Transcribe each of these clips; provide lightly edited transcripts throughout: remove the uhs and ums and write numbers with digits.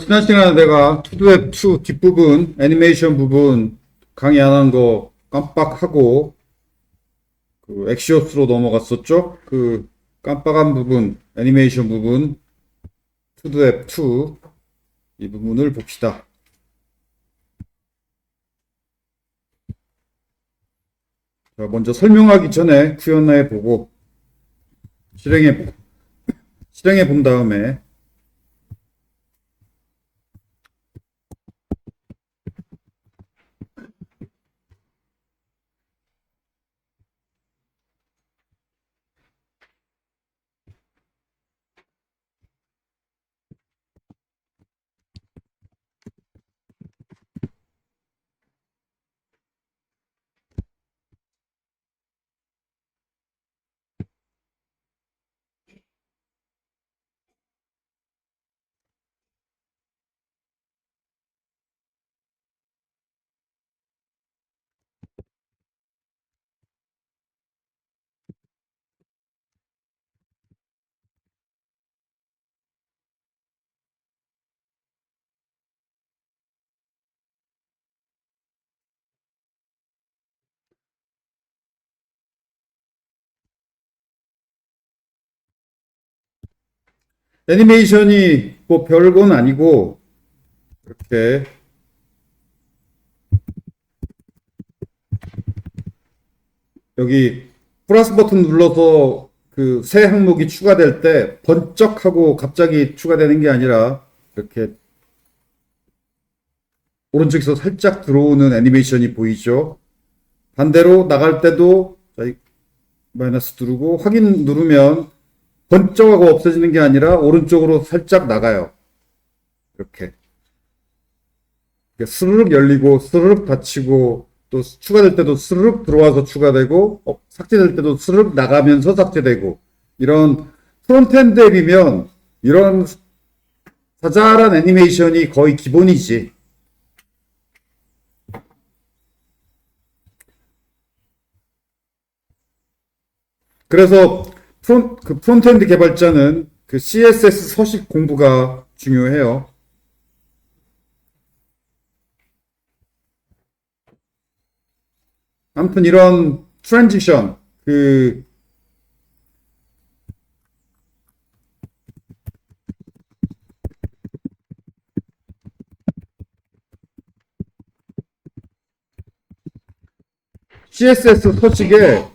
지난 시간에 내가 투드웹 2 뒷부분, 애니메이션 부분 강의 안 한 거 깜빡하고, 엑시오스로 넘어갔었죠? 깜빡한 부분, 애니메이션 부분, 투드웹 2, 이 부분을 봅시다. 자, 먼저 설명하기 전에 Q&A 보고, 실행해 본 다음에, 애니메이션이 뭐 별건 아니고, 이렇게, 여기 플러스 버튼 눌러서 새 항목이 추가될 때 번쩍하고 갑자기 추가되는 게 아니라 이렇게 오른쪽에서 살짝 들어오는 애니메이션이 보이죠. 반대로 나갈 때도 마이너스 누르고 확인 누르면 번쩍하고 없어지는 게 아니라 오른쪽으로 살짝 나가요. 이렇게 스르륵 열리고 스르륵 닫히고 또 추가될 때도 스르륵 들어와서 추가되고 삭제될 때도 스르륵 나가면서 삭제되고 이런 프론트엔드 앱이면 이런 자잘한 애니메이션이 거의 기본이지. 그래서 프론트엔드 개발자는 CSS 서식 공부가 중요해요. 아무튼 이런 트랜지션, CSS 서식에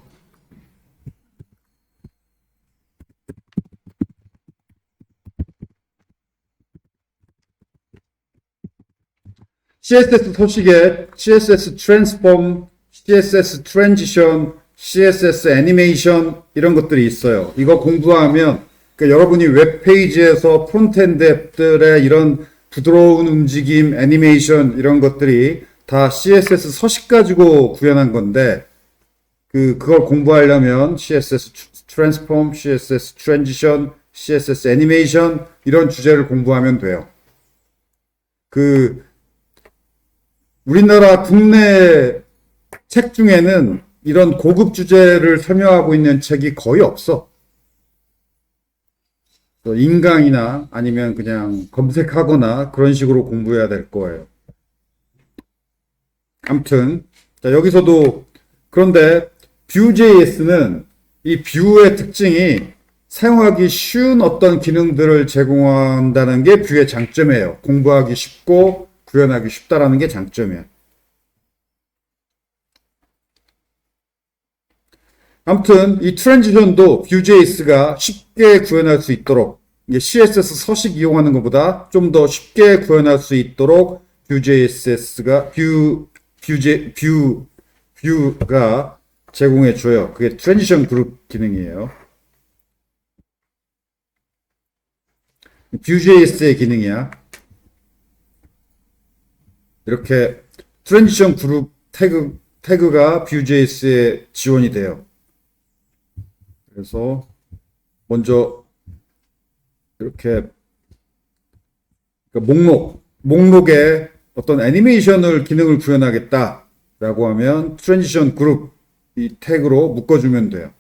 CSS 트랜스폼, CSS 트랜지션, CSS 애니메이션 이런 것들이 있어요. 이거 공부하면 여러분이 웹페이지에서 프론트엔드 앱들의 이런 부드러운 움직임, 애니메이션 이런 것들이 다 CSS 서식 가지고 구현한 건데 그걸 공부하려면 CSS 트랜스폼, CSS 트랜지션, CSS 애니메이션 이런 주제를 공부하면 돼요. 우리나라 국내 책 중에는 이런 고급 주제를 설명하고 있는 책이 거의 없어. 인강이나 아니면 그냥 검색하거나 그런 식으로 공부해야 될 거예요. 아무튼 자, 여기서도 그런데 Vue.js는 이 뷰의 특징이 사용하기 쉬운 어떤 기능들을 제공한다는 게 뷰의 장점이에요. 공부하기 쉽고 구현하기 쉽다라는 게 장점이에요. 아무튼 이 트랜지션도 Vue.js가 쉽게 구현할 수 있도록 CSS 서식 이용하는 것보다 좀 더 쉽게 구현할 수 있도록 Vue가 제공해 줘요. 그게 트랜지션 그룹 기능이에요. Vue.js의 기능이야. 이렇게 트랜지션 그룹 태그가 Vue.js에 지원이 돼요. 그래서 먼저 이렇게 목록에 어떤 애니메이션을 기능을 구현하겠다라고 하면 트랜지션 그룹 이 태그로 묶어주면 돼요.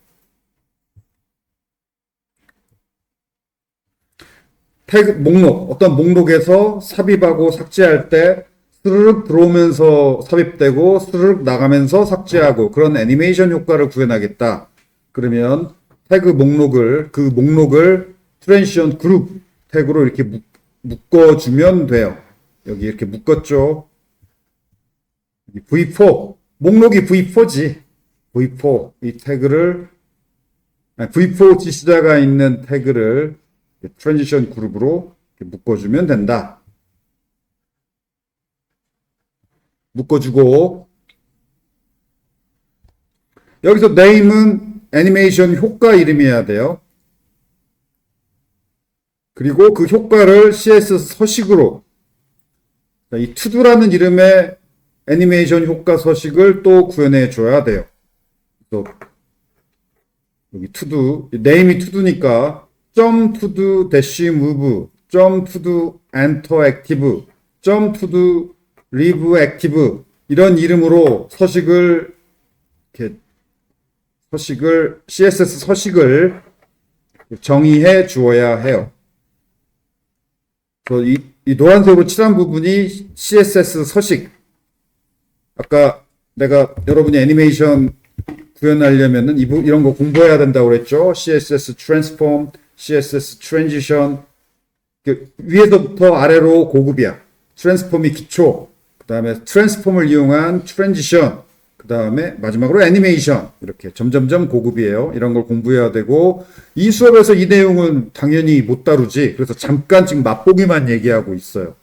태그 목록, 어떤 목록에서 삽입하고 삭제할 때 스르륵 들어오면서 삽입되고 스르륵 나가면서 삭제하고 그런 애니메이션 효과를 구현하겠다. 그러면 태그 목록을 그 목록을 트랜지션 그룹 태그로 이렇게 묶어주면 돼요. 여기 이렇게 묶었죠. V4 목록이 V4지. V4 이 태그를 V4 지시자가 있는 태그를 트랜지션 그룹으로 묶어주면 된다. 묶어주고 여기서 name은 애니메이션 효과 이름이어야 돼요. 그리고 그 효과를 CSS 서식으로 이 to도라는 이름의 애니메이션 효과 서식을 또 구현해 줘야 돼요. 또 여기 to-do, name이 to-do니까 .to-do dash move, .to-do enter active, .to-do leave active 이런 이름으로 서식을 이렇게 CSS 서식을 정의해 주어야 해요. 이 노란색으로 칠한 부분이 CSS 서식. 아까 내가 여러분이 애니메이션 구현하려면은 이런 거 공부해야 된다고 그랬죠. CSS transform, CSS transition. 위에서부터 아래로 고급이야. 트랜스폼이 기초. 그 다음에 트랜스폼을 이용한 transition. 그 다음에 마지막으로 애니메이션. 이렇게 점점점 고급이에요. 이런 걸 공부해야 되고 이 수업에서 이 내용은 당연히 못 다루지. 그래서 잠깐 지금 맛보기만 얘기하고 있어요.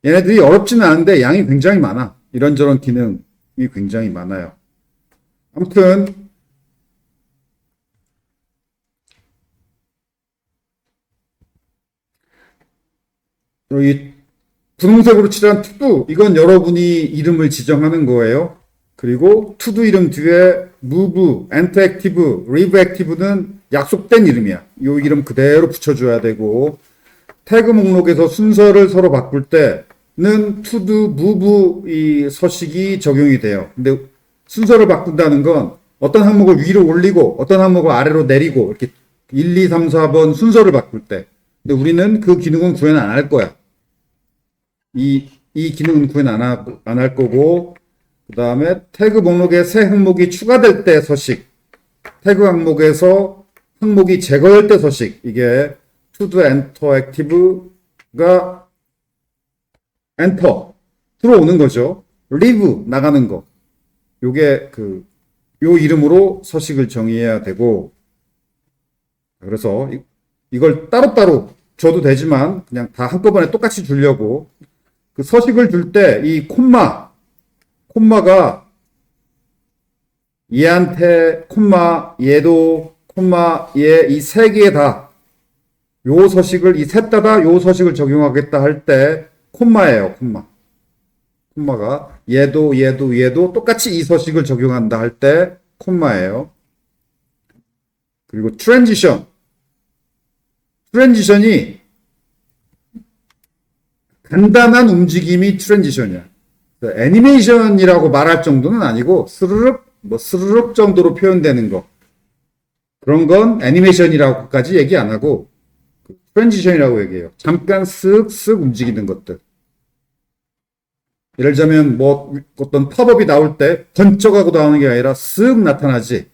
얘네들이 어렵지는 않은데 양이 굉장히 많아. 이런저런 기능이 굉장히 많아요. 아무튼 이 분홍색으로 칠한 to-do 이건 여러분이 이름을 지정하는 거예요. 그리고 to-do 이름 뒤에 move, enter active, leave active는 약속된 이름이야. 이 이름 그대로 붙여줘야 되고 태그 목록에서 순서를 서로 바꿀 때는 to-do, move 이 서식이 적용이 돼요. 근데 순서를 바꾼다는 건 어떤 항목을 위로 올리고 어떤 항목을 아래로 내리고 이렇게 1, 2, 3, 4번 순서를 바꿀 때. 근데 우리는 그 기능은 구현 안 할 거야. 이 기능은 구현 안 할 거고, 그 다음에 태그 목록에 새 항목이 추가될 때 서식, 태그 항목에서 항목이 제거될 때 서식, 이게 to-do enter active가 enter 들어오는 거죠. leave 나가는 거. 요게 요 이름으로 서식을 정의해야 되고, 그래서 이걸 따로따로 줘도 되지만 그냥 다 한꺼번에 똑같이 주려고 그 서식을 줄 때 이 콤마가 얘한테 콤마 얘도 콤마 얘 이 세 개에 다 요 서식을 이 셋 다 요 서식을 적용하겠다 할 때 콤마예요. 콤마가 얘도 똑같이 이 서식을 적용한다 할 때 콤마예요. 그리고 트랜지션이 간단한 움직임이 트랜지션이야. 애니메이션이라고 말할 정도는 아니고 스르륵 정도로 표현되는 거. 그런 건 애니메이션이라고까지 얘기 안 하고 트랜지션이라고 얘기해요. 잠깐 쓱쓱 움직이는 것들. 예를 들자면 뭐 어떤 팝업이 나올 때 번쩍하고 나오는 게 아니라 쓱 나타나지.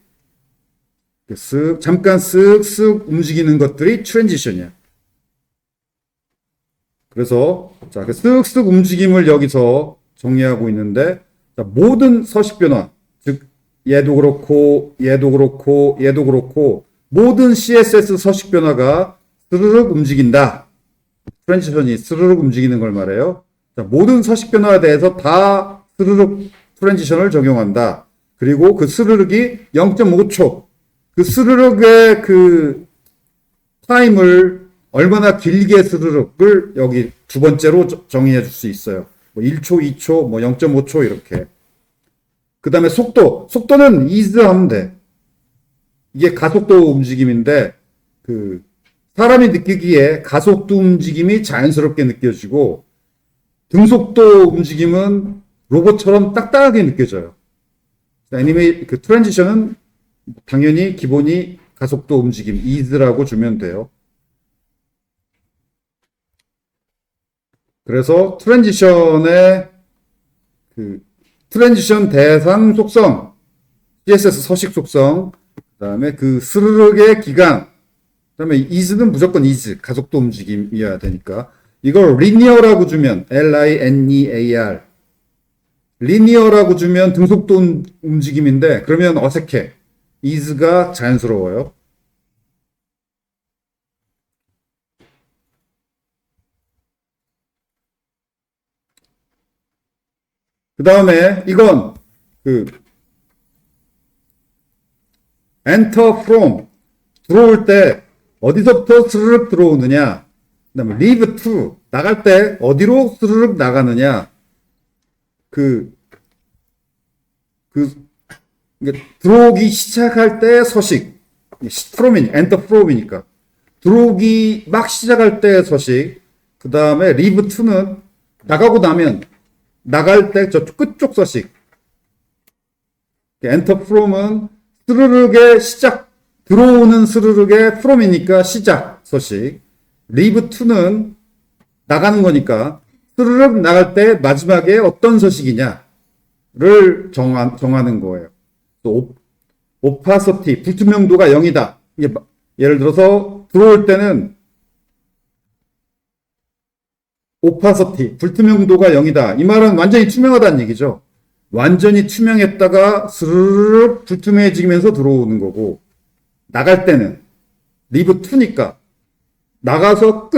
잠깐 쓱쓱 움직이는 것들이 트랜지션이야. 그래서 자, 그 쓱쓱 움직임을 여기서 정리하고 있는데 자, 모든 서식 변화, 즉 얘도 그렇고 모든 CSS 서식 변화가 스르륵 움직인다. 트랜지션이 스르륵 움직이는 걸 말해요. 자, 모든 서식 변화에 대해서 다 스르륵 트랜지션을 적용한다. 그리고 그 스르륵이 0.5초. 그 스르륵의 그 타임을 얼마나 길게 스르륵을 여기 두 번째로 정의해 줄 수 있어요. 뭐 1초, 2초, 뭐 0.5초 이렇게. 그 다음에 속도는 is 하면 돼. 이게 가속도 움직임인데 그 사람이 느끼기에 가속도 움직임이 자연스럽게 느껴지고 등속도 움직임은 로봇처럼 딱딱하게 느껴져요. 그 트랜지션은 당연히 기본이 가속도 움직임 is라고 주면 돼요. 그래서 트랜지션 대상 속성, CSS 서식 속성, 그 다음에 그 스르륵의 기간, 그 다음에 is는 무조건 is, 가속도 움직임이어야 되니까. 이걸 linear라고 주면, linear. linear라고 주면 등속도 움직임인데, 그러면 어색해. is가 자연스러워요. 그 다음에 이건 enter from 들어올 때 어디서부터 스르륵 들어오느냐, 그 다음에 leave to 나갈 때 어디로 스르륵 나가느냐, 들어오기 시작할 때 서식, enter from이니까 들어오기 막 시작할 때 서식, 그 다음에 leave to는 나가고 나면 나갈 때 저 끝쪽 서식. enter from은 스르륵의 시작, 들어오는 스르륵의 from이니까 시작 서식. leave to는 나가는 거니까 스르륵 나갈 때 마지막에 어떤 서식이냐를 정하는 거예요. 또 opacity, 불투명도가 0이다. 이게 예를 들어서 들어올 때는 opacity, 불투명도가 0이다. 이 말은 완전히 투명하다는 얘기죠. 완전히 투명했다가 스르륵 불투명해지면서 들어오는 거고, 나갈 때는 leave to니까 나가서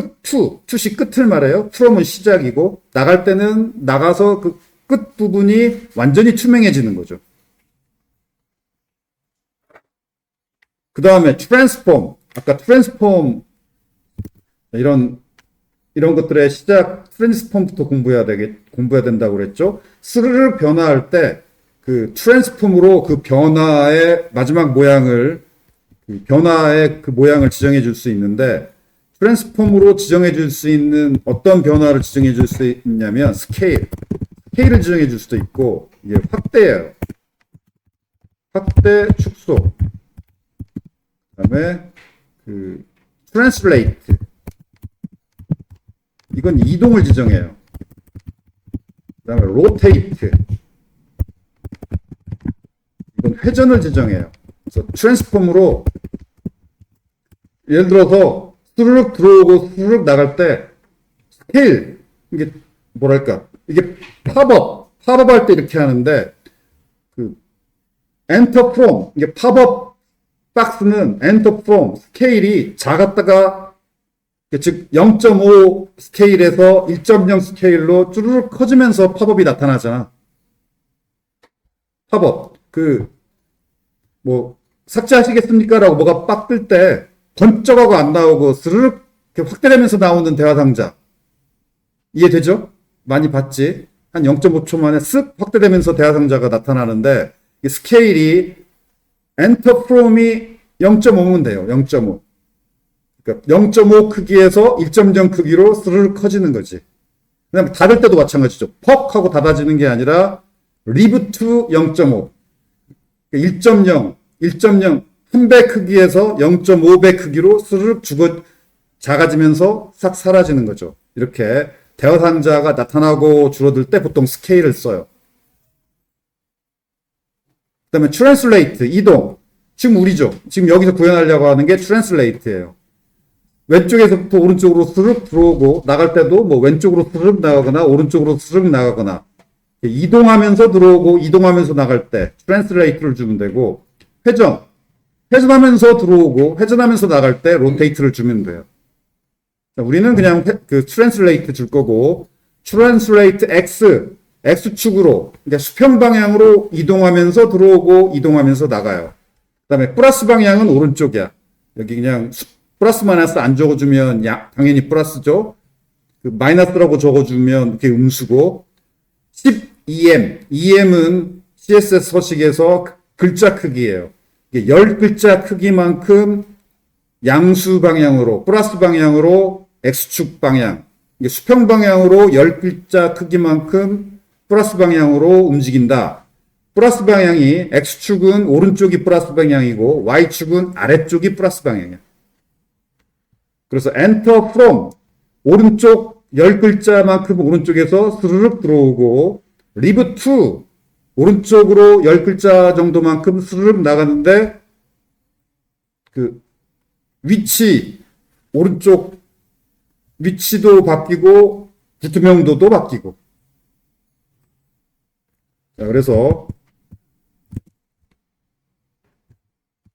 투시 끝을 말해요. from은 시작이고, 나갈 때는 나가서 그 끝 부분이 완전히 투명해지는 거죠. 그 다음에 transform, 아까 transform 이런 것들의 시작 트랜스폼부터 공부해야 된다고 그랬죠. 스르륵 변화할 때 그 트랜스폼으로 그 변화의 마지막 모양을, 변화의 그 모양을 지정해 줄 수 있는데, 트랜스폼으로 지정해 줄 수 있는 어떤 변화를 지정해 줄 수 있냐면 스케일을 지정해 줄 수도 있고, 이게 확대예요. 확대, 축소. 그다음에 translate. 이건 이동을 지정해요. 그 다음에 rotate. 이건 회전을 지정해요. 그래서 transform으로 예를 들어서 스르륵 들어오고 스르륵 나갈 때 스케일, 이게 뭐랄까, 이게 팝업 할 때 이렇게 하는데, enter from, 이게 팝업 박스는 enter from 스케일이 작았다가, 즉 0.5 스케일에서 1.0 스케일로 쭈르륵 커지면서 팝업이 나타나잖아. 팝업, 삭제하시겠습니까? 라고 뭐가 빡 뜰 때 번쩍하고 안 나오고 스르륵 확대되면서 나오는 대화 상자. 이해되죠? 많이 봤지? 한 0.5초 만에 쓱 확대되면서 대화 상자가 나타나는데, 이 스케일이 enter from이 0.5면 돼요. 0.5. 그러니까 0.5 크기에서 1.0 크기로 스르륵 커지는 거지. 그다음에 닫을 때도 마찬가지죠. 퍽 하고 닫아지는 게 아니라 leave to 0.5. 1.0, 1.0 한 배 크기에서 0.5배 크기로 스르륵 작아지면서 싹 사라지는 거죠. 이렇게 대화 상자가 나타나고 줄어들 때 보통 스케일을 써요. 그다음에 translate, 이동. 지금 우리죠. 지금 여기서 구현하려고 하는 게 translate예요. 왼쪽에서부터 오른쪽으로 스르륵 들어오고, 나갈 때도 뭐 왼쪽으로 스르륵 나가거나 오른쪽으로 스르륵 나가거나, 이동하면서 들어오고 이동하면서 나갈 때 translate를 주면 되고, 회전하면서 들어오고 회전하면서 나갈 때 rotate를 주면 돼요. 우리는 그냥 translate 줄 거고, translate X축으로, 그러니까 수평 방향으로 이동하면서 들어오고 이동하면서 나가요. 그 다음에 플러스 방향은 오른쪽이야. 여기 그냥 플러스 마이너스 안 적어주면 당연히 플러스죠. 마이너스라고 적어주면 그게 음수고, 10EM은 CSS 서식에서 글자 크기예요. 10글자 크기만큼 양수 방향으로, 플러스 방향으로 X축 방향, 수평 방향으로 10글자 크기만큼 플러스 방향으로 움직인다. 플러스 방향이 X축은 오른쪽이 플러스 방향이고 Y축은 아래쪽이 플러스 방향이야. 그래서 enter from 오른쪽 10글자만큼 오른쪽에서 스르륵 들어오고, 리브 2, 오른쪽으로 10글자 정도만큼 스르륵 나가는데, 그, 위치, 오른쪽 위치도 바뀌고, 부투명도도 바뀌고. 자, 그래서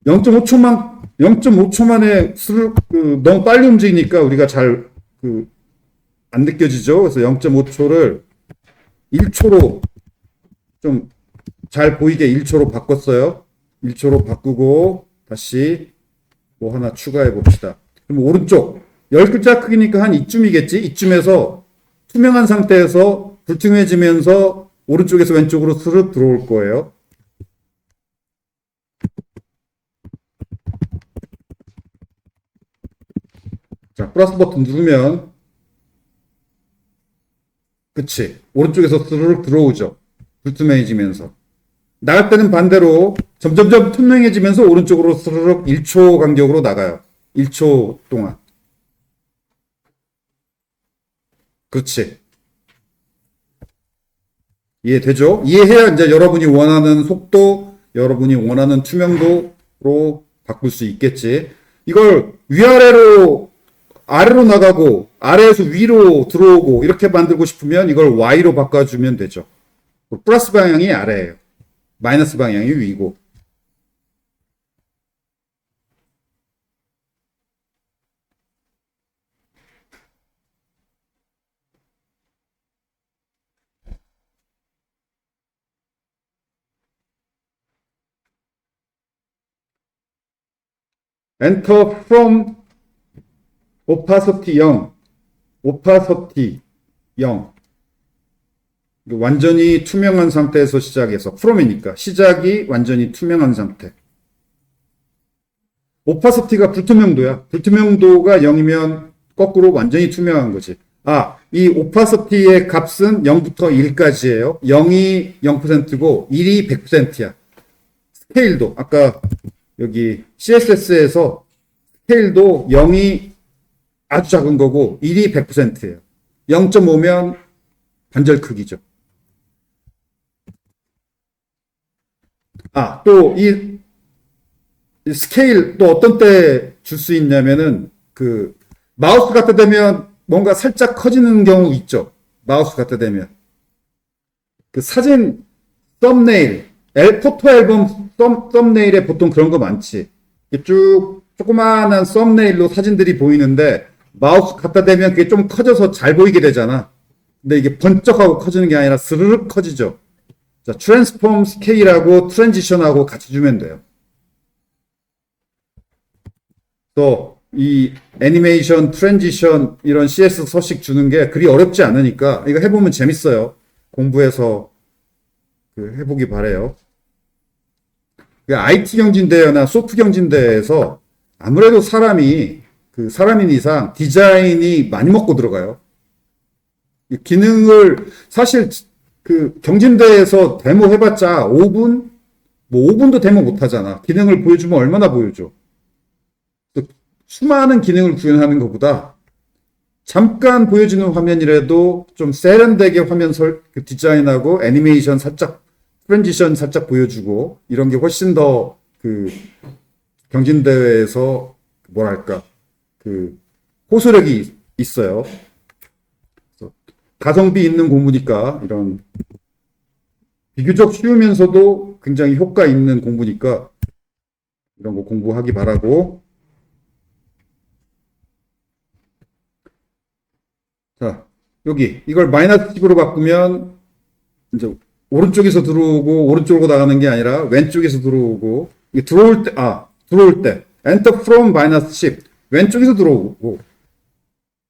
0.5초 만에 너무 빨리 움직이니까 우리가 안 느껴지죠? 그래서 0.5초를 1초로 좀 잘 보이게 1초로 바꿨어요. 1초로 바꾸고 다시 뭐 하나 추가해 봅시다. 그럼 오른쪽 10글자 크기니까 한 이쯤이겠지? 이쯤에서 투명한 상태에서 불투명해지면서 오른쪽에서 왼쪽으로 스르륵 들어올 거예요. 자, 플러스 버튼 누르면 그치. 오른쪽에서 스르륵 들어오죠. 불투명해지면서. 나갈 때는 반대로 점점점 투명해지면서 오른쪽으로 스르륵 1초 간격으로 나가요. 1초 동안. 그렇지. 이해되죠? 이해해야 이제 여러분이 원하는 속도, 여러분이 원하는 투명도로 바꿀 수 있겠지. 이걸 아래로 나가고, 아래에서 위로 들어오고, 이렇게 만들고 싶으면 이걸 Y로 바꿔주면 되죠. 플러스 방향이 아래예요. 마이너스 방향이 위고. Enter from opacity 0. opacity 0. 완전히 투명한 상태에서 시작해서 from이니까 시작이 완전히 투명한 상태. 오파시티가 불투명도야. 불투명도가 0이면 거꾸로 완전히 투명한 거지. 이 오파시티의 값은 0부터 1까지예요. 0이 0%고 1이 100%야. 스케일도 아까 여기 CSS에서 스케일도 0이 아주 작은 거고 1이 100%예요. 0.5면 반절 크기죠. 또 이 스케일 또 어떤 때 줄 수 있냐면은 마우스 갖다 대면 뭔가 살짝 커지는 경우 있죠. 마우스 갖다 대면 사진 썸네일, 포토 앨범 썸네일에 보통 그런 거 많지. 쭉 조그마한 썸네일로 사진들이 보이는데 마우스 갖다 대면 그게 좀 커져서 잘 보이게 되잖아. 근데 이게 번쩍하고 커지는 게 아니라 스르륵 커지죠. 자, 트랜스폼 스케일하고 트랜지션하고 같이 주면 돼요. 또 이 애니메이션, 트랜지션 이런 CS 서식 주는 게 그리 어렵지 않으니까 이거 해보면 재밌어요. 공부해서 해보기 바래요. IT 경진대회나 소프 경진대회에서 아무래도 사람인 이상 디자인이 많이 먹고 들어가요. 기능을 사실 경진대회에서 데모 해봤자 5분? 뭐 5분도 데모 못 하잖아. 기능을 보여주면 얼마나 보여줘. 수많은 기능을 구현하는 것보다 잠깐 보여주는 화면이라도 좀 세련되게 화면 디자인하고 애니메이션 살짝, 트랜지션 살짝 보여주고 이런 게 훨씬 더 경진대회에서 뭐랄까, 호소력이 있어요. 가성비 있는 공부니까 이런 비교적 쉬우면서도 굉장히 효과 있는 공부니까 이런 거 공부하기 바라고. 자, 여기 이걸 마이너스 10으로 바꾸면 이제 오른쪽에서 들어오고 오른쪽으로 나가는 게 아니라 왼쪽에서 들어오고 이게 들어올 때 enter from 마이너스 10 왼쪽에서 들어오고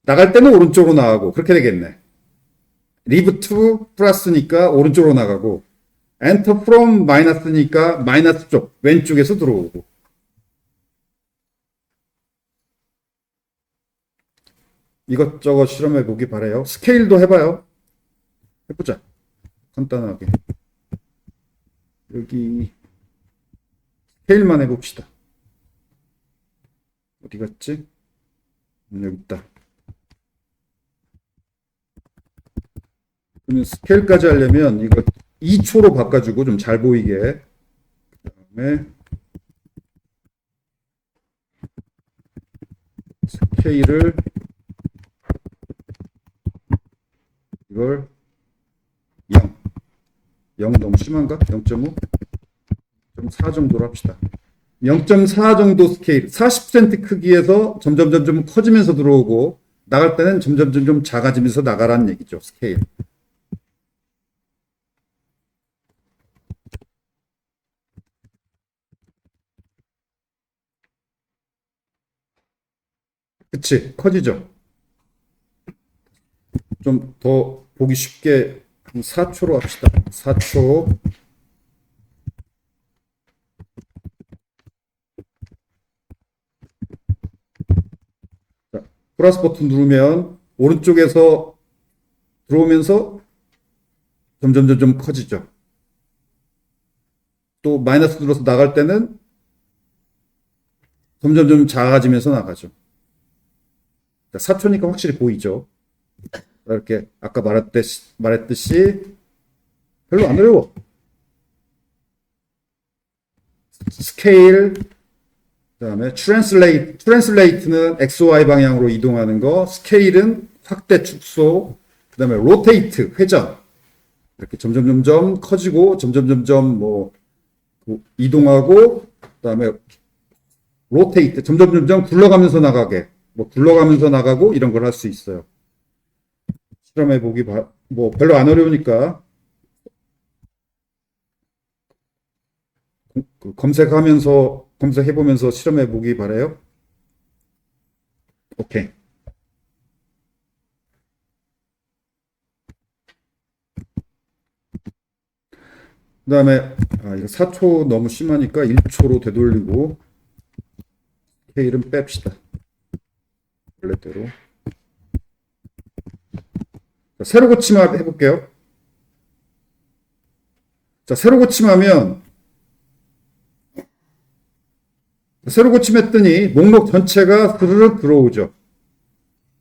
나갈 때는 오른쪽으로 나가고 그렇게 되겠네. leave to 플러스니까 오른쪽으로 나가고 enter from 마이너스니까 마이너스 쪽 왼쪽에서 들어오고. 이것저것 실험해 보기 바래요. 스케일도 해봐요. 해보자. 간단하게. 여기 스케일만 해봅시다. 어디 갔지? 여기 있다. 그러면 스케일까지 하려면 이거 2초로 바꿔주고 좀 잘 보이게. 그다음에 스케일을 이걸 0. 0 너무 심한가? 0.5? 0.4 정도로 합시다. 0.4 정도 스케일, 40cm 크기에서 점점 커지면서 들어오고 나갈 때는 점점 작아지면서 나가라는 얘기죠. 스케일. 그치? 커지죠? 좀 더 보기 쉽게 한 4초로 합시다. 4초. 자, 플러스 버튼 누르면 오른쪽에서 들어오면서 점점 커지죠. 또 마이너스 눌러서 나갈 때는 점점 작아지면서 나가죠. 4초니까 확실히 보이죠. 이렇게 아까 말했듯이 별로 안 어려워. 스케일, 그다음에 트랜슬레이트는 XY 방향으로 이동하는 거, 스케일은 확대 축소, 그다음에 로테이트 회전. 이렇게 점점 커지고 점점 뭐 이동하고, 그다음에 로테이트 점점 굴러가면서 나가게, 뭐 굴러가면서 나가고 이런 걸 할 수 있어요. 실험해 보기 뭐 별로 안 어려우니까 검색해 보면서 실험해 보기 바래요. 오케이. 그다음에 이거 4초 너무 심하니까 1초로 되돌리고 스케일은 뺍시다. 원래대로. 자, 세로 고침합 해볼게요. 자, 세로 고침하면 세로 고침했더니 목록 전체가 스르륵 들어오죠.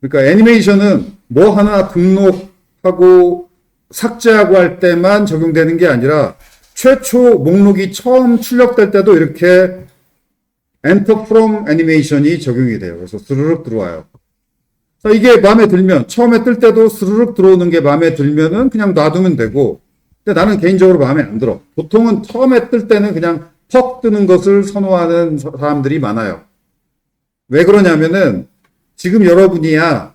그러니까 애니메이션은 뭐 하나 등록하고 삭제하고 할 때만 적용되는 게 아니라 최초 목록이 처음 출력될 때도 이렇게 Enter from 애니메이션이 적용이 돼요. 그래서 스르륵 들어와요. 자, 이게 마음에 들면 처음에 뜰 때도 스르륵 들어오는 게 마음에 들면은 그냥 놔두면 되고, 근데 나는 개인적으로 마음에 안 들어. 보통은 처음에 뜰 때는 그냥 퍽 뜨는 것을 선호하는 사람들이 많아요. 왜 그러냐면은 지금 여러분이야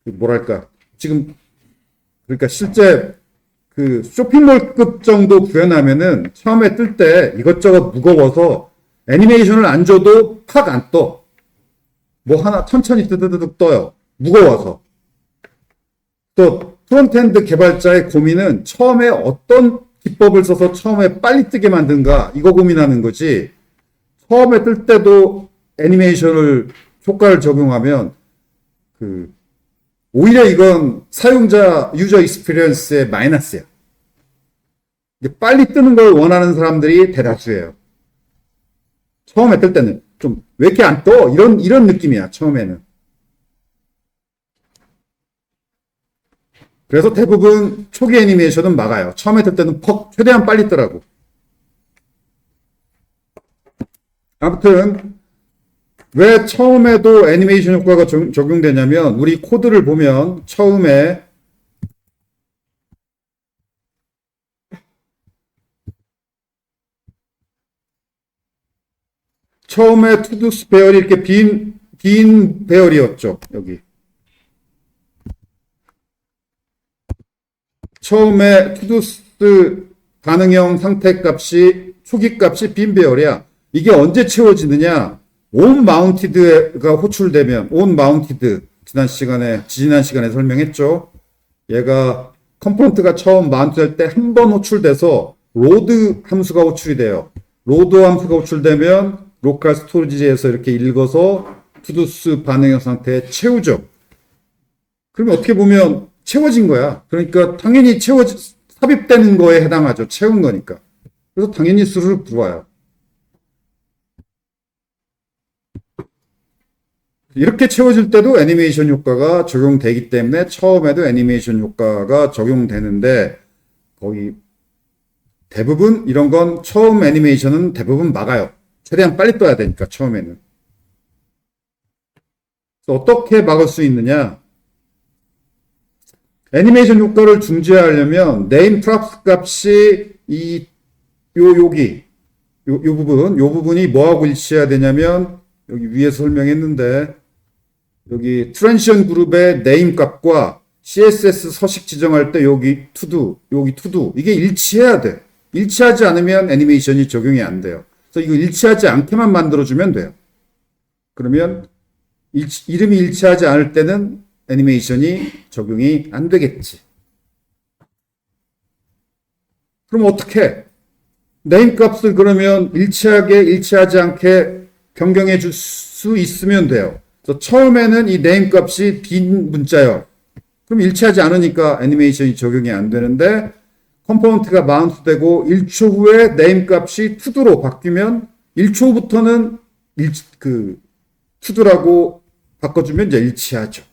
뭐랄까 지금 그러니까 실제 그 쇼핑몰급 정도 구현하면은 처음에 뜰 때 이것저것 무거워서 애니메이션을 안 줘도 팍 안 떠. 뭐 하나 천천히 뜨드득 떠요. 무거워서. 또 프론트엔드 개발자의 고민은 처음에 어떤 기법을 써서 처음에 빨리 뜨게 만든가 이거 고민하는 거지. 처음에 뜰 때도 애니메이션을 효과를 적용하면 오히려 이건 사용자 유저 익스피리언스의 마이너스야. 빨리 뜨는 걸 원하는 사람들이 대다수예요. 처음에 뜰 때는 좀 왜 이렇게 안 떠? 이런 느낌이야. 처음에는. 그래서 대부분 초기 애니메이션은 막아요. 처음에 뜰 때는 퍽 최대한 빨리 뜨라고. 아무튼 왜 처음에도 애니메이션 효과가 적용되냐면 우리 코드를 보면 처음에 투두스 배열이 이렇게 빈 배열이었죠. 여기. 처음에 투두스 반응형 상태 값이 초기 값이 빈 배열이야. 이게 언제 채워지느냐? 온 마운티드가 호출되면 온 마운티드 지난 시간에 설명했죠. 얘가 컴포넌트가 처음 마운트될 때 한 번 호출돼서 로드 함수가 호출이 돼요. 로드 함수가 호출되면 로컬 스토리지에서 이렇게 읽어서 투두스 반응형 상태에 채우죠. 그러면 어떻게 보면 채워진 거야. 그러니까 당연히 삽입되는 거에 해당하죠. 채운 거니까. 그래서 당연히 스르륵 들어와요. 이렇게 채워질 때도 애니메이션 효과가 적용되기 때문에 처음에도 애니메이션 효과가 적용되는데 거의 대부분 이런 건 처음 애니메이션은 대부분 막아요. 최대한 빨리 떠야 되니까 처음에는. 어떻게 막을 수 있느냐? 애니메이션 효과를 중지하려면 name props 값이 요 부분이 뭐하고 일치해야 되냐면 여기 위에 설명했는데 여기 트랜지션 그룹의 name 값과 CSS 서식 지정할 때 여기 to do 이게 일치해야 돼. 일치하지 않으면 애니메이션이 적용이 안 돼요. 그래서 이거 일치하지 않게만 만들어주면 돼요. 그러면 이름이 일치하지 않을 때는 애니메이션이 적용이 안 되겠지. 그럼 어떻게? 네임 값을 그러면 일치하지 않게 변경해 줄 수 있으면 돼요. 그래서 처음에는 이 네임 값이 빈 문자예요. 그럼 일치하지 않으니까 애니메이션이 적용이 안 되는데 컴포넌트가 마운트 되고 1초 후에 네임 값이 to도로 바뀌면 1초 후부터는 to도라고 바꿔주면 이제 일치하죠.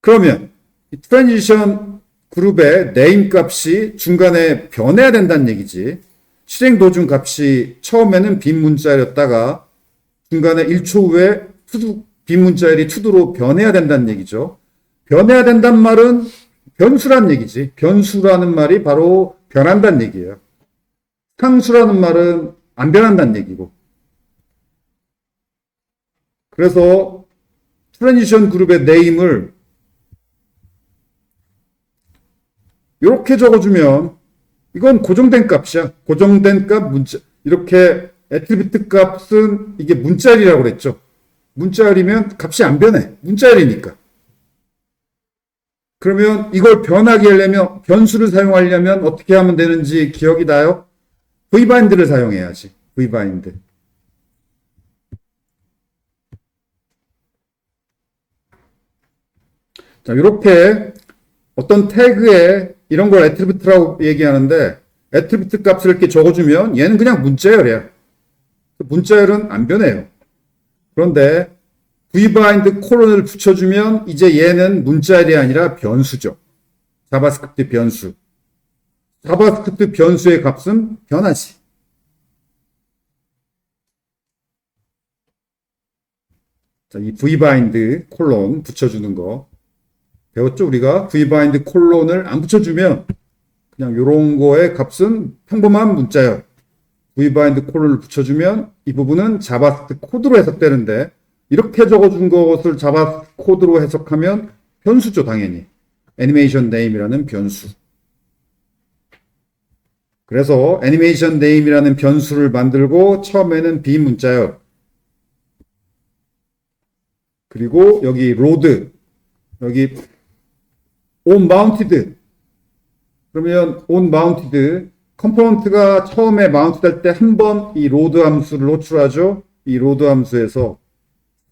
그러면 이 트랜지션 그룹의 네임 값이 중간에 변해야 된다는 얘기지. 실행 도중 값이 처음에는 빈 문자였다가 중간에 1초 후에 빈 문자열이 to도로 변해야 된다는 얘기죠. 변해야 된다는 말은 변수란 얘기지. 변수라는 말이 바로 변한다는 얘기예요. 상수라는 말은 안 변한다는 얘기고. 그래서 트랜지션 그룹의 네임을 이렇게 적어주면 이건 고정된 값이야. 고정된 값 문자. 이렇게 애트리뷰트 값은 이게 문자열이라고 그랬죠. 문자열이면 값이 안 변해. 문자열이니까. 그러면 이걸 변하게 하려면 변수를 사용하려면 어떻게 하면 되는지 기억이 나요? vbind를 사용해야지. vbind. 자, 이렇게 어떤 태그에 이런 걸 애트리뷰트라고 얘기하는데 애트리뷰트 값을 이렇게 적어주면 얘는 그냥 문자열이야. 문자열은 안 변해요. 그런데 vbind 콜론을 붙여주면 이제 얘는 문자열이 아니라 변수죠. 자바스크립트 변수. 자바스크립트 변수의 값은 변하지. 자, 이 vbind 콜론 붙여주는 거 배웠죠? 우리가 vbind 콜론을 안 붙여주면 그냥 이런 거의 값은 평범한 문자열. vbind 콜론을 붙여주면 이 부분은 자바스크립트 코드로 해석되는데 이렇게 적어준 것을 자바스크립트 코드로 해석하면 변수죠, 당연히. 애니메이션 네임이라는 변수. 그래서 애니메이션 네임이라는 변수를 만들고 처음에는 비문자열. 그리고 여기 로드, 여기 onMounted. 그러면 onMounted 컴포넌트가 처음에 마운트 될 때 한 번 이 로드 함수를 호출하죠. 이 로드 함수에서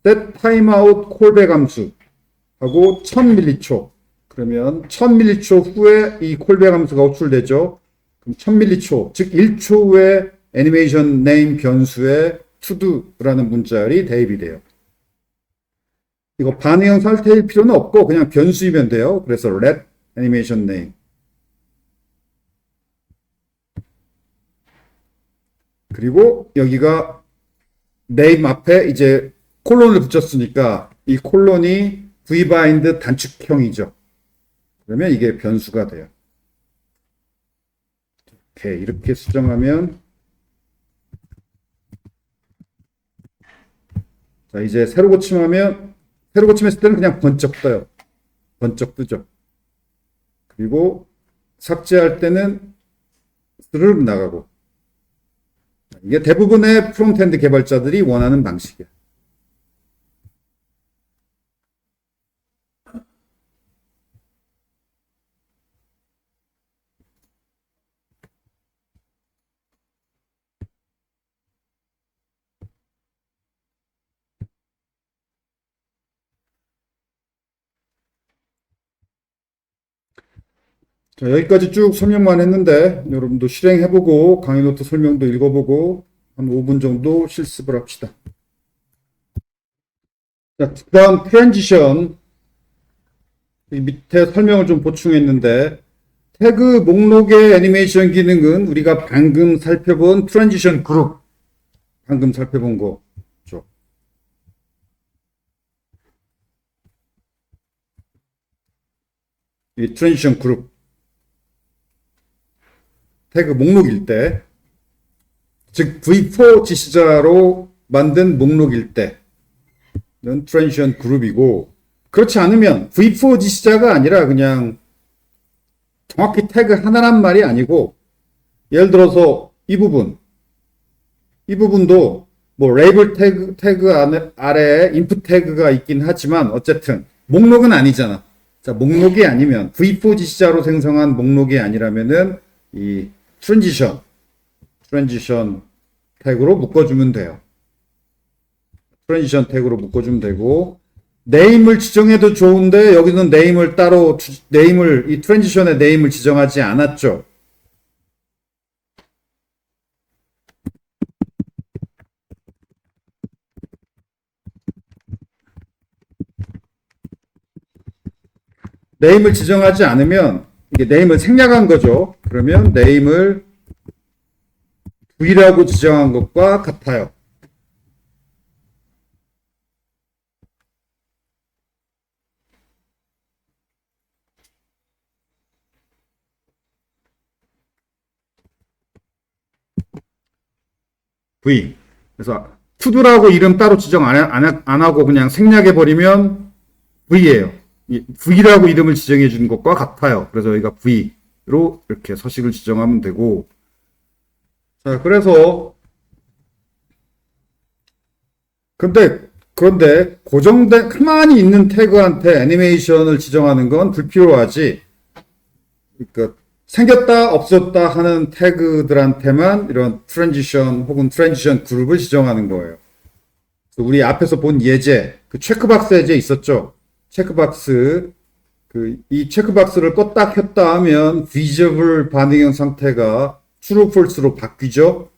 set timeout callback 함수 하고 1000m초. 그러면 1000m초 후에 이 콜백 함수가 호출되죠. 그럼 1000m초, 즉 1초 후에 애니메이션 네임 변수에 to도라는 문자열이 대입이 돼요. 이거 반응형 상태일 필요는 없고 그냥 변수이면 돼요. 그래서 let animation name. 그리고 여기가 name 앞에 이제 콜론을 붙였으니까 이 콜론이 vbind 단축형이죠. 그러면 이게 변수가 돼요. 오케이, 이렇게 수정하면 자, 이제 새로 고침했을 때는 그냥 번쩍 떠요. 번쩍 뜨죠. 그리고 삭제할 때는 스르륵 나가고. 이게 대부분의 프론트엔드 개발자들이 원하는 방식이야. 자, 여기까지 쭉 설명만 했는데 여러분도 실행해보고 강의 노트 설명도 읽어보고 한 5분 정도 실습을 합시다. 자, 그다음 트랜지션 이 밑에 설명을 좀 보충했는데 태그 목록의 애니메이션 기능은 우리가 방금 살펴본 트랜지션 그룹 방금 살펴본 거죠. 이 트랜지션 그룹 태그 목록일 때, 즉 V4 지시자로 만든 목록일 때는 트랜지션 그룹이고 그렇지 않으면 V4 지시자가 아니라 그냥 정확히 태그 하나란 말이 아니고 예를 들어서 이 부분도 뭐 레이블 태그 아래에 인풋 태그가 있긴 하지만 어쨌든 목록은 아니잖아. 자, 목록이 아니면 V4 지시자로 생성한 목록이 아니라면은 이 트랜지션 태그로 묶어주면 돼요. 트랜지션 태그로 묶어주면 되고 네임을 지정해도 좋은데 여기는 네임을 따로 이 트랜지션의 네임을 지정하지 않았죠. 네임을 지정하지 않으면 이게 네임을 생략한 거죠. 그러면 네임을 V라고 지정한 것과 같아요. V. 그래서 투두라고 이름 따로 지정 안 하고 그냥 생략해버리면 V예요. V라고 이름을 지정해 주는 것과 같아요. 그래서 여기가 V로 이렇게 서식을 지정하면 되고 자, 그런데 고정된 가만히 있는 태그한테 애니메이션을 지정하는 건 불필요하지. 그러니까 생겼다 없었다 하는 태그들한테만 이런 트랜지션 혹은 트랜지션 그룹을 지정하는 거예요. 우리 앞에서 본 예제, 그 체크박스 예제 있었죠? 체크박스, 이 체크박스를 껐다 켰다 하면 visible 반응형 상태가 true, false로 바뀌죠?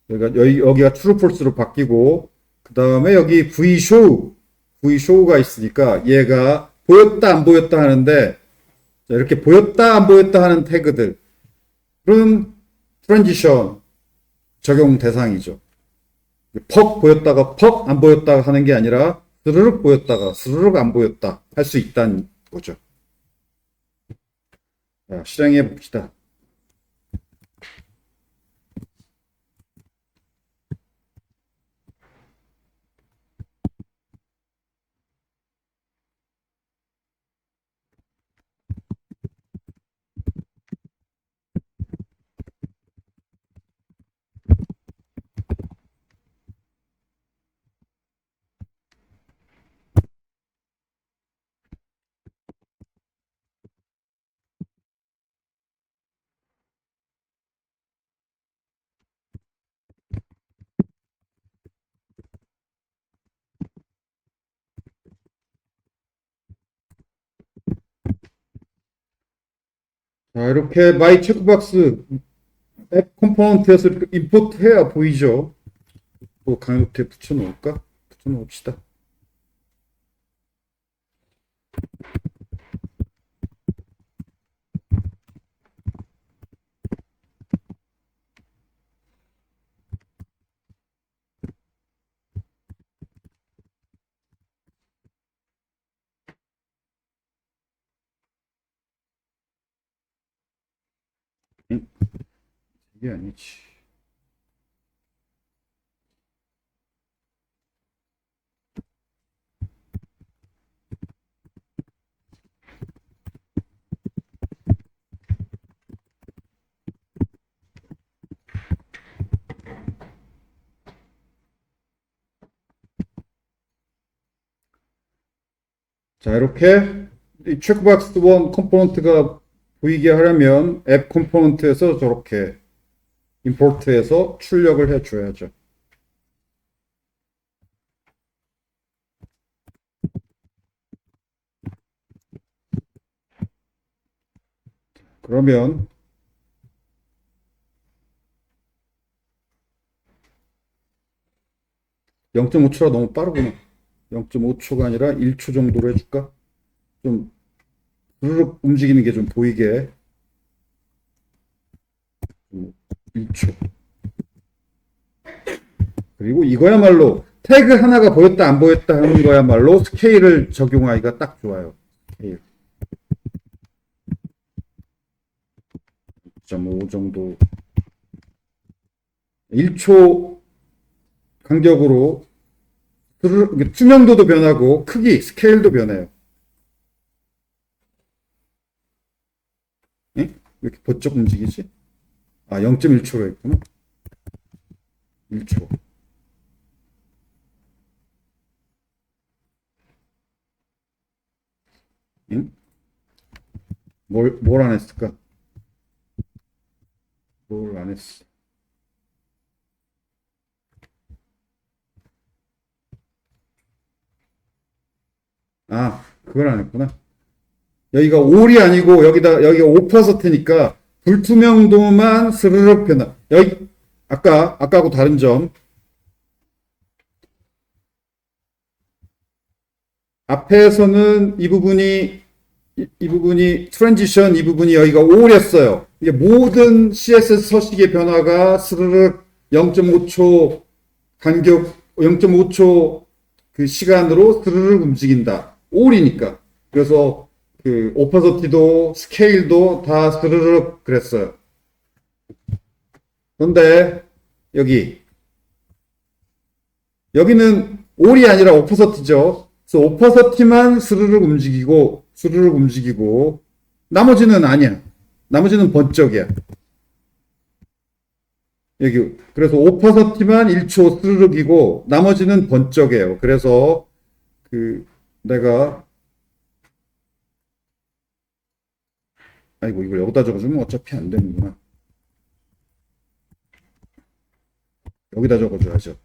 그러니까 여기가 true, false로 바뀌고, 그 다음에 여기 Vshow가 있으니까 얘가 보였다, 안 보였다 하는데, 이렇게 보였다, 안 보였다 하는 태그들은 트랜지션 적용 대상이죠. 퍽 보였다가 퍽 안 보였다 하는 게 아니라 스르륵 보였다가 스르륵 안 보였다 할 수 있다는 거죠. 자, 실행해 봅시다. 자, 이렇게 마이 체크박스 앱 컴포넌트에서 이렇게 임포트해야 보이죠. 뭐 강력에 붙여놓을까? 붙여놓읍시다. 이게 아니지. 자, 이렇게 이 체크박스 원 컴포넌트가 보이게 하려면 앱 컴포넌트에서 저렇게 임포트해서 출력을 해줘야죠. 그러면 0.5초라 너무 빠르구나. 0.5초가 아니라 1초 정도로 해줄까? 좀 부르륵 움직이는 게 좀 보이게. 1초. 그리고 이거야말로 태그 하나가 보였다 안 보였다 하는 거야말로 스케일을 적용하기가 딱 좋아요. 스케일. 1.5 정도. 1초 간격으로 투명도도 변하고 크기, 스케일도 변해요. 응? 왜 이렇게 번쩍 움직이지? 아, 0.1초로 했구나. 1초. 응? 뭘 안 했을까? 뭘 안 했어? 아, 그걸 안 했구나. 여기가 올이 아니고 여기가 5%니까 불투명도만 스르륵 변화. 여기 아까하고 다른 점. 앞에서는 이 부분이 트랜지션 이 부분이 여기가 올이었어요. 이게 모든 CSS 서식의 변화가 스르륵 0.5초 간격 0.5초 그 시간으로 스르륵 움직인다. 올이니까. 그래서 그 오퍼서티도 스케일도 다 스르륵 그랬어요. 그런데 여기는 올이 아니라 오퍼서티죠. 그래서 오퍼서티만 스르륵 움직이고 나머지는 아니야. 나머지는 번쩍이야. 여기 그래서 오퍼서티만 1초 스르륵이고 나머지는 번쩍이에요. 그래서 그 내가 아이고 이걸 여기다 적어주면 어차피 안 되는구나. 여기다 적어줘야죠.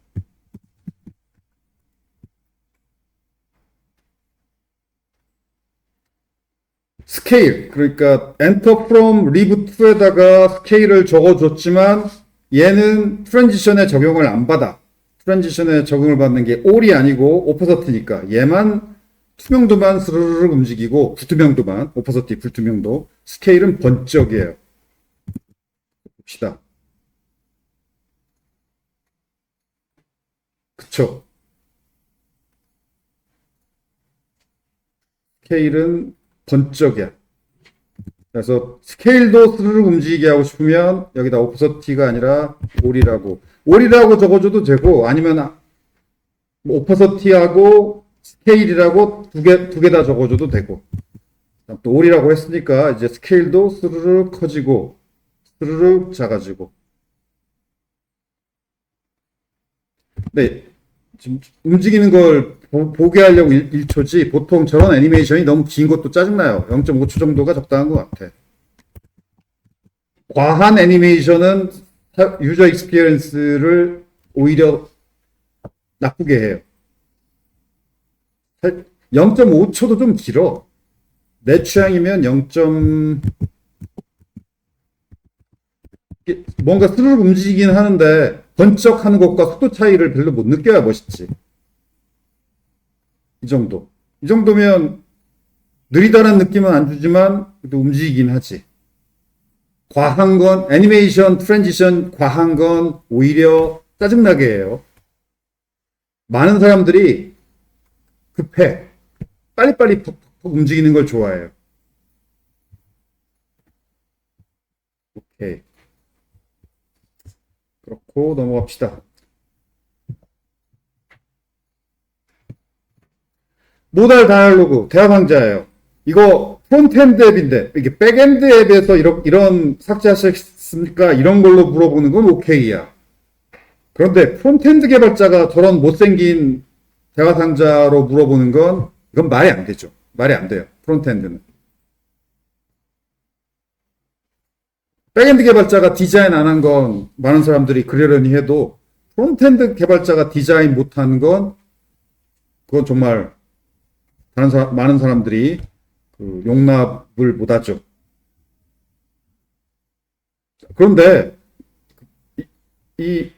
스케일 그러니까 enter from leave to에다가 스케일을 적어줬지만 얘는 트랜지션에 적용을 안 받아. 트랜지션에 적용을 받는 게 all이 아니고 오퍼서티니까 얘만 투명도만 스르르 움직이고 불투명도만 오퍼서티 불투명도 스케일은 번쩍이에요. 봅시다. 그쵸? 스케일은 번쩍이야. 그래서 스케일도 스르륵 움직이게 하고 싶으면 여기다 오퍼서티가 아니라 올이라고 적어줘도 되고 아니면 오퍼서티하고 스케일이라고 두 개 다 적어줘도 되고 또 올이라고 했으니까 이제 스케일도 스르륵 커지고 스르륵 작아지고 네 지금 움직이는 걸 보게 하려고 1초지 보통 저런 애니메이션이 너무 긴 것도 짜증나요. 0.5초 정도가 적당한 것 같아. 과한 애니메이션은 유저 익스피리언스를 오히려 나쁘게 해요. 0.5초도 좀 길어. 내 취향이면 0. 뭔가 스르륵 움직이긴 하는데 번쩍하는 것과 속도 차이를 별로 못 느껴야 멋있지. 이 정도. 이 정도면 느리다는 느낌은 안 주지만 또 움직이긴 하지. 과한 건 애니메이션 트랜지션 과한 건 오히려 짜증나게 해요. 많은 사람들이 급해. 빨리빨리 푹푹 움직이는 걸 좋아해요. 오케이. 그렇고 넘어갑시다. 모달 다이얼로그 대화 상자예요. 이거 프론트엔드 앱인데 이게 백엔드 앱에서 이런 삭제하셨습니까? 이런 걸로 물어보는 건 오케이야. 그런데 프론트엔드 개발자가 저런 못생긴 대화 상자로 물어보는 건 이건 말이 안 되죠. 말이 안 돼요. 프론트엔드는. 백엔드 개발자가 디자인 안 한 건 많은 사람들이 그러려니 해도 프론트엔드 개발자가 디자인 못하는 건 그건 정말 많은 사람들이 그 용납을 못하죠. 그런데 이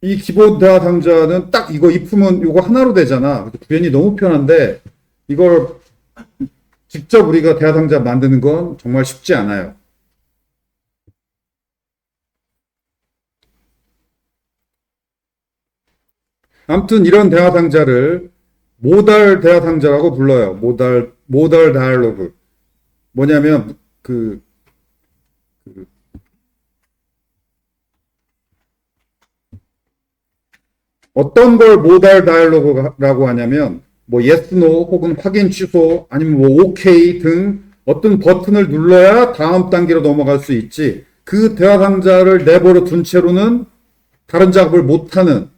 이 기본 대화 상자는 딱 이거 입으면 이거 하나로 되잖아. 구현이 너무 편한데 이걸 직접 우리가 대화 상자 만드는 건 정말 쉽지 않아요. 아무튼 이런 대화 상자를 모달 대화 상자라고 불러요. 모달 다이얼로그. 뭐냐면 그 어떤 걸 모달 다이얼로그라고 하냐면 뭐 yes, no 혹은 확인 취소 아니면 뭐 OK 등 어떤 버튼을 눌러야 다음 단계로 넘어갈 수 있지. 그 대화 상자를 내버려 둔 채로는 다른 작업을 못하는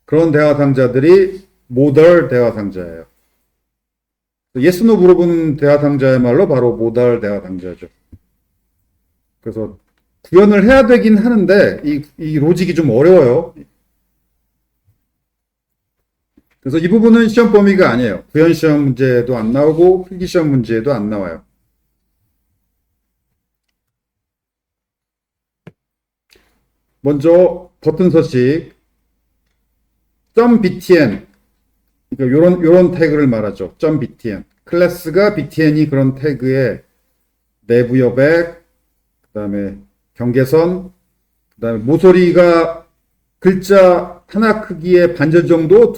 그런 대화 상자들이 모달 대화 상자예요. yes, no 물어보는 대화 상자야말로 바로 모달 대화 상자죠. 그래서 구현을 해야 되긴 하는데 이 로직이 좀 어려워요. 그래서 이 부분은 시험 범위가 아니에요. 구현 시험 문제도 안 나오고 필기 시험 문제도 안 나와요. 먼저 버튼 서식 .btn 그러니까 요런 태그를 말하죠. .btn 클래스가 btn이 그런 태그에 내부 여백 그다음에 경계선 그다음에 모서리가 글자 하나 크기의 반절 정도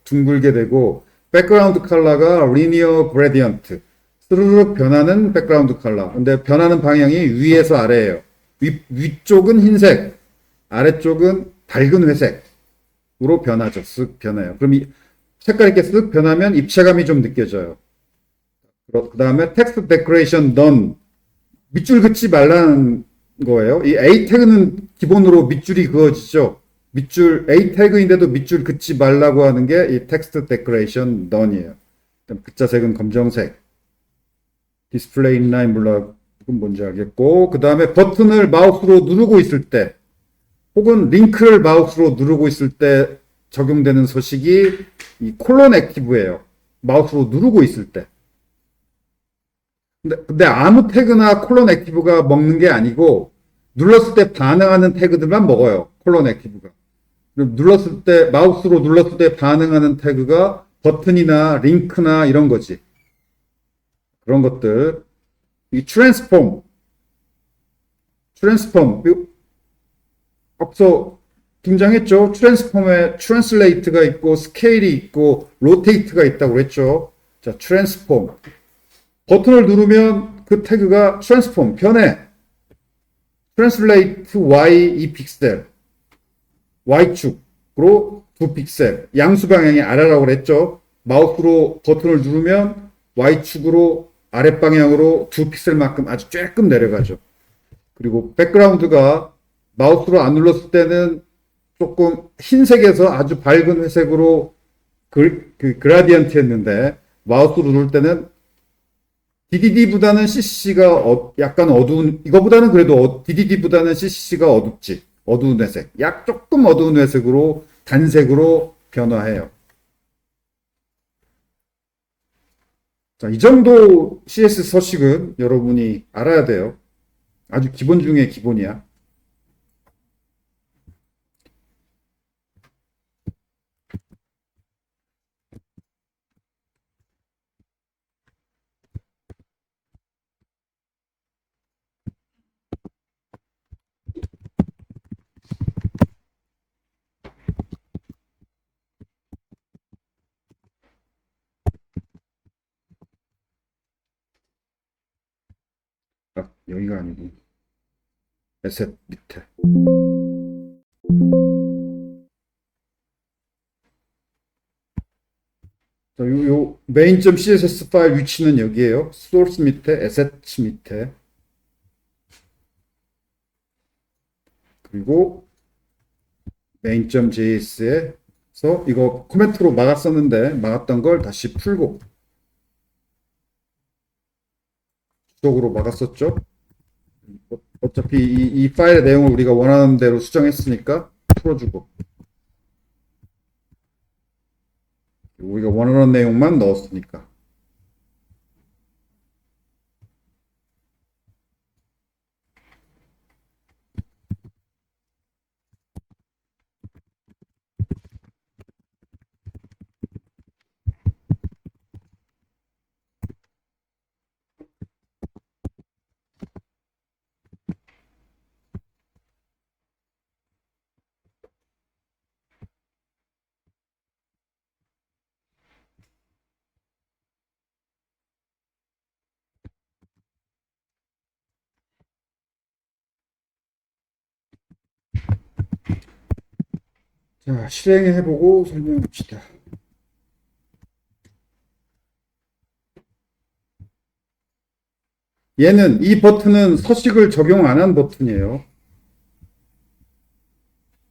둥글게 되고 백그라운드 컬러가 리니어 그레디언트 스르륵 변하는 백그라운드 컬러. 근데 변하는 방향이 위에서 아래예요. 위쪽은 흰색, 아래쪽은 밝은 회색으로 변하죠. 쓱 변해요. 그럼 이 색깔 있게 쓱 변하면 입체감이 좀 느껴져요. 그 다음에 텍스트 데코레이션 done. 밑줄 긋지 말라는 거예요. 이 A 태그는 기본으로 밑줄이 그어지죠. 밑줄 A 태그인데도 밑줄 긋지 말라고 하는 게 이 텍스트 데코레이션 done이에요. 글자색은 검정색. 디스플레이 인라인 블럭은 뭔지 알겠고 그 다음에 버튼을 마우스로 누르고 있을 때 혹은 링크를 마우스로 누르고 있을 때 적용되는 서식이 이 콜론 액티브예요. 마우스로 누르고 있을 때. 근데 아무 태그나 콜론 액티브가 먹는 게 아니고 눌렀을 때 반응하는 태그들만 먹어요. 콜론 액티브가. 눌렀을 때 마우스로 눌렀을 때 반응하는 태그가 버튼이나 링크나 이런 거지. 그런 것들. 이 트랜스폼 앞서 등장했죠. 트랜스폼에 트랜슬레이트가 있고 스케일이 있고 로테이트가 있다고 그랬죠. 자, 트랜스폼. 버튼을 누르면 그 태그가 트랜스폼 변해. 트랜슬레이트 Y 이 픽셀 Y축으로 두 픽셀 양수 방향이 아래라고 그랬죠. 마우스로 버튼을 누르면 Y축으로 아랫방향으로 두 픽셀만큼 아주 조금 내려가죠. 그리고 백그라운드가 마우스로 안 눌렀을 때는 조금 흰색에서 아주 밝은 회색으로 그라디언트였는데 마우스로 누를 때는 DDD보다는 CCC가 약간 어두운 이거보다는 그래도 DDD보다는 CCC가 어둡지. 어두운 회색. 조금 어두운 회색으로 단색으로 변화해요. 자, 이 정도 CS 서식은 여러분이 알아야 돼요. 아주 기본 중에 기본이야. 여기가 아니고 에셋 밑에. 자, 요 main.css 파일 위치는 여기에요. source 밑에, assets 밑에. 그리고 main.js에서 이거 코멘트로 막았었는데 막았던 걸 다시 풀고 주석으로 막았었죠. 어차피 이 파일의 내용을 우리가 원하는 대로 수정했으니까 풀어주고 우리가 원하는 내용만 넣었으니까 자, 실행해보고 설명합시다. 이 버튼은 서식을 적용 안 한 버튼이에요.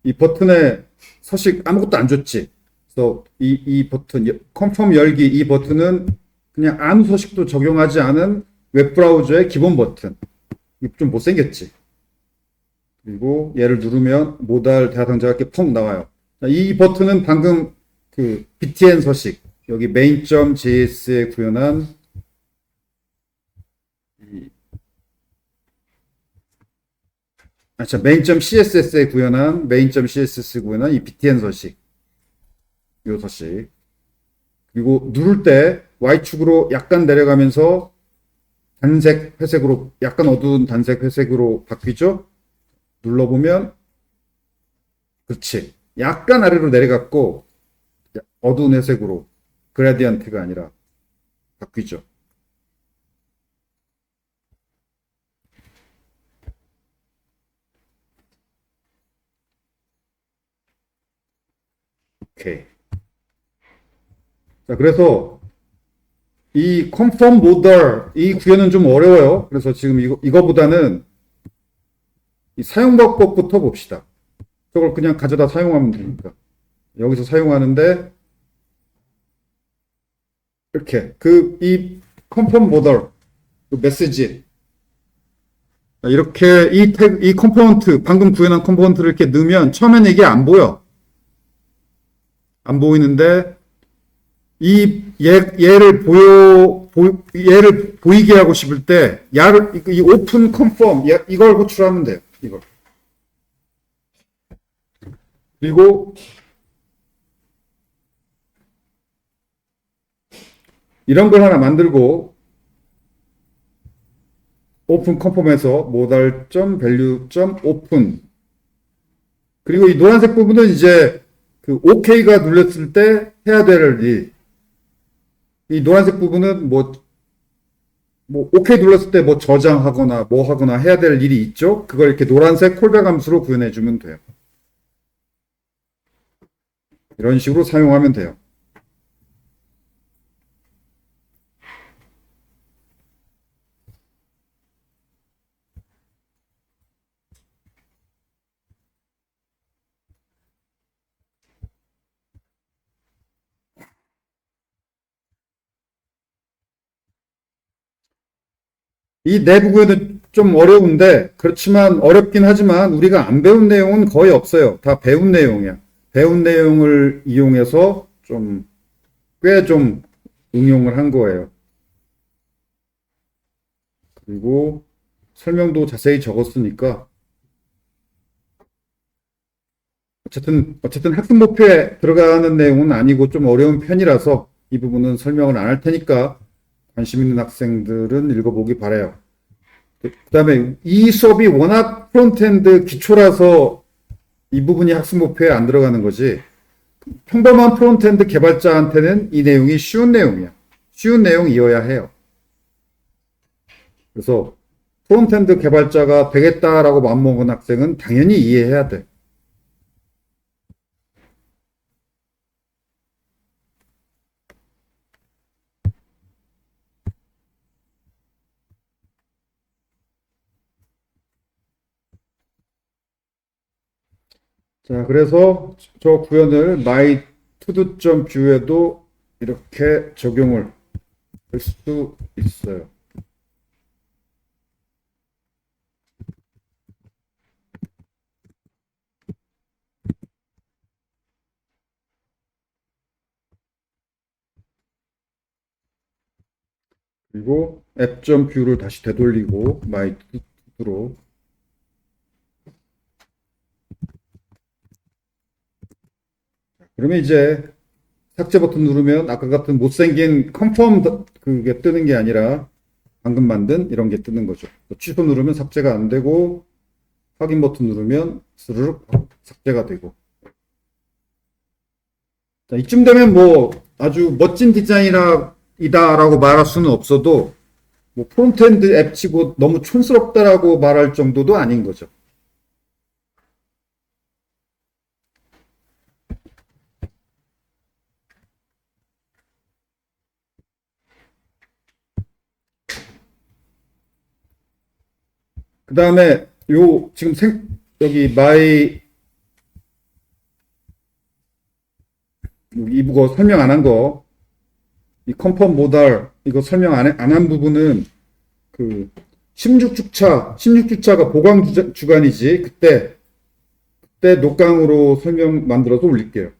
이 버튼에 서식 아무것도 안 줬지. 그래서 이 버튼, 컨펌 열기 이 버튼은 그냥 아무 서식도 적용하지 않은 웹브라우저의 기본 버튼. 좀 못생겼지. 그리고 얘를 누르면 모달 대화 상자가 이렇게 펑 나와요. 이 버튼은 방금 그 btn 서식, 여기 main.js에 구현한 main.css에 구현한 main.css 구현한 이 btn 서식, 요 서식. 그리고 누를 때 Y축으로 약간 내려가면서 단색 회색으로, 약간 어두운 단색 회색으로 바뀌죠? 눌러보면, 그렇지. 약간 아래로 내려갔고, 어두운 회색으로, 그라디언트가 아니라 바뀌죠. 오케이. 자, 그래서 이 conform model 이 구현은 좀 어려워요. 그래서 지금 이거보다는 이 사용 방법부터 봅시다. 저걸 그냥 가져다 사용하면 되니까. 여기서 사용하는데 이렇게 이 conform model 그 메시지 이렇게 이 컴포넌트 방금 구현한 컴포넌트를 이렇게 넣으면 처음에는 이게 안 보여. 안 보이는데 얘를 보이게 하고 싶을 때, 이 오픈 컨펌, 이걸 호출하면 돼요. 이걸. 그리고, 이런 걸 하나 만들고, 오픈 컨펌에서 modal.value.open. 그리고 이 노란색 부분은 이제 그 OK가 눌렸을 때 해야 될 일. 이 노란색 부분은 OK 눌렀을 때 저장하거나 하거나 해야 될 일이 있죠? 그걸 이렇게 노란색 콜백 함수로 구현해주면 돼요. 이런 식으로 사용하면 돼요. 이 내부 구현은 좀 어려운데, 그렇지만 어렵긴 하지만 우리가 안 배운 내용은 거의 없어요. 다 배운 내용이야. 배운 내용을 이용해서 꽤 좀 응용을 한 거예요. 그리고 설명도 자세히 적었으니까 어쨌든 학습 목표에 들어가는 내용은 아니고 좀 어려운 편이라서 이 부분은 설명을 안 할 테니까 관심 있는 학생들은 읽어보기 바래요. 그 다음에 이 수업이 워낙 프론트엔드 기초라서 이 부분이 학습 목표에 안 들어가는 거지. 평범한 프론트엔드 개발자한테는 이 내용이 쉬운 내용이야. 쉬운 내용이어야 해요. 그래서 프론트엔드 개발자가 되겠다라고 마음먹은 학생은 당연히 이해해야 돼. 자, 그래서 저 구현을 my todo.view에도 이렇게 적용을 할 수 있어요. 그리고 app.view를 다시 되돌리고 my todo로 그러면 이제 삭제 버튼 누르면 아까 같은 못생긴 컨펌 그게 뜨는 게 아니라 방금 만든 이런 게 뜨는 거죠. 취소 누르면 삭제가 안 되고 확인 버튼 누르면 스르륵 삭제가 되고. 자, 이쯤 되면 아주 멋진 디자인이다라고 말할 수는 없어도 프론트엔드 앱치고 너무 촌스럽다라고 말할 정도도 아닌 거죠. 그 다음에 요 지금 여기 이거 설명 안 한 거, 이 컨펌 모달 이거 설명 안 한 부분은 그 16주차가 보강 주간이지. 그때 녹강으로 설명 만들어서 올릴게요.